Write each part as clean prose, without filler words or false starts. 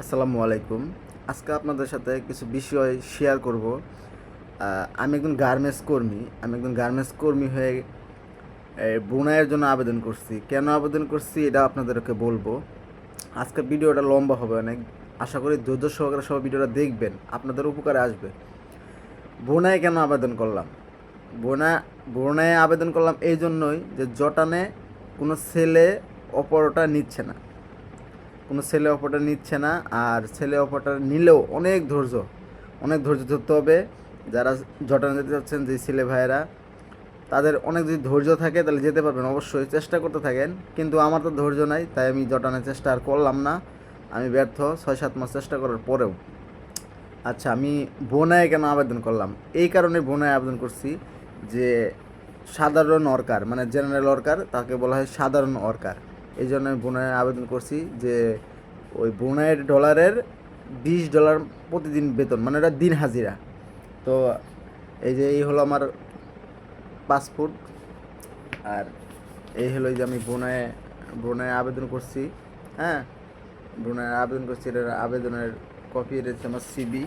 আসসালামু আলাইকুম। আজকে আপনাদের সাথে কিছু বিষয় শেয়ার করব। আমি একজন গার্মেন্টস কর্মী হয়ে বুনাইয়ের জন্য আবেদন করছি। কেন আবেদন করছি এটা আপনাদেরকে বলবো। আজকে ভিডিওটা লম্বা হবে অনেক। আশা করি ধৈর্য সহকারে সব ভিডিওটা দেখবেন, আপনাদের উপকারে আসবে। বুনাই কেন আবেদন করলাম? বুনা বুনায় আবেদন করলাম এই জন্যই যে জটানে কোনো ছেলে অপরটা নিচ্ছে না, আর ছেলে অপারেটর নিলেও অনেক ধৈর্য ধরতে হবে। যারা জটানে যেতে চাচ্ছেন, যে ছেলে ভাইয়েরা, তাদের অনেক যদি ধৈর্য থাকে তাহলে যেতে পারবেন, অবশ্যই চেষ্টা করতে থাকেন। কিন্তু আমার তো ধৈর্য নাই, তাই আমি জটানে চেষ্টা আর করলাম না। আমি ব্যর্থ 6-7 মাস চেষ্টা করার পরেও। আচ্ছা, আমি বোনায় কেন আবেদন করলাম? এই কারণে বোনায় আবেদন করছি যে সাধারণ ওয়ার্কার, মানে জেনারেল ওয়ার্কার, তাকে বলা হয় সাধারণ ওয়ার্কার। এই জন্য আমি বোনায় আবেদন করছি যে ওই বোনাইয়ের ডলারের $20 প্রতিদিন বেতন, মানে ওটা দিন হাজিরা। তো এই হলো আমার পাসপোর্ট, আর এই হলো যে আমি বোনায় আবেদন করছি। হ্যাঁ, বোনায় আবেদন করছি, এটার আবেদনের কপি। এটা হচ্ছে আমার সিবি।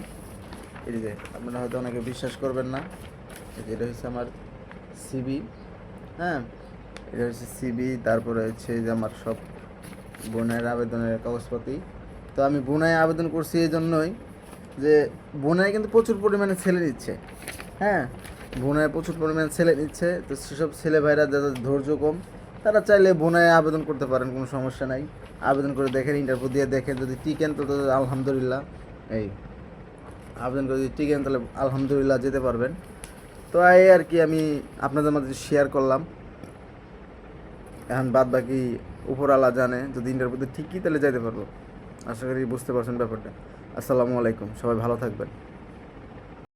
এই যে আপনারা হয়তো অনেকে বিশ্বাস করবেন না, এটা হচ্ছে আমার সিবি। হ্যাঁ, এটা হচ্ছে সিবি। তারপরে হচ্ছে যে আমার সব বোনের আবেদনের কাগজপাতি। তো আমি বোনায় আবেদন করছি এই জন্যই যে বোনায় কিন্তু প্রচুর পরিমাণে ছেলে নিচ্ছে। হ্যাঁ, বোনায় প্রচুর পরিমাণে ছেলে নিচ্ছে। তো সেসব ছেলে ভাইরা যাদের ধৈর্য কম, তারা চাইলে বোনায় আবেদন করতে পারেন, কোনো সমস্যা নাই। আবেদন করে দেখেন, ইন্টারভিউ দিয়ে দেখেন, যদি টিকেন তো আলহামদুলিল্লাহ। এই আবেদন করে যদি টিকেন তাহলে আলহামদুলিল্লাহ যেতে পারবেন। তো এই আর কি আমি আপনাদের মাঝে শেয়ার করলাম। এখন বাদ বাকি উপরওয়ালা জানে, যদি ইন্টারভিউতে ঠিকই তাহলে যাইতে পারবো। আশা করি বুঝতে পারছেন ব্যাপারটা। আসসালামু আলাইকুম, সবাই ভালো থাকবেন।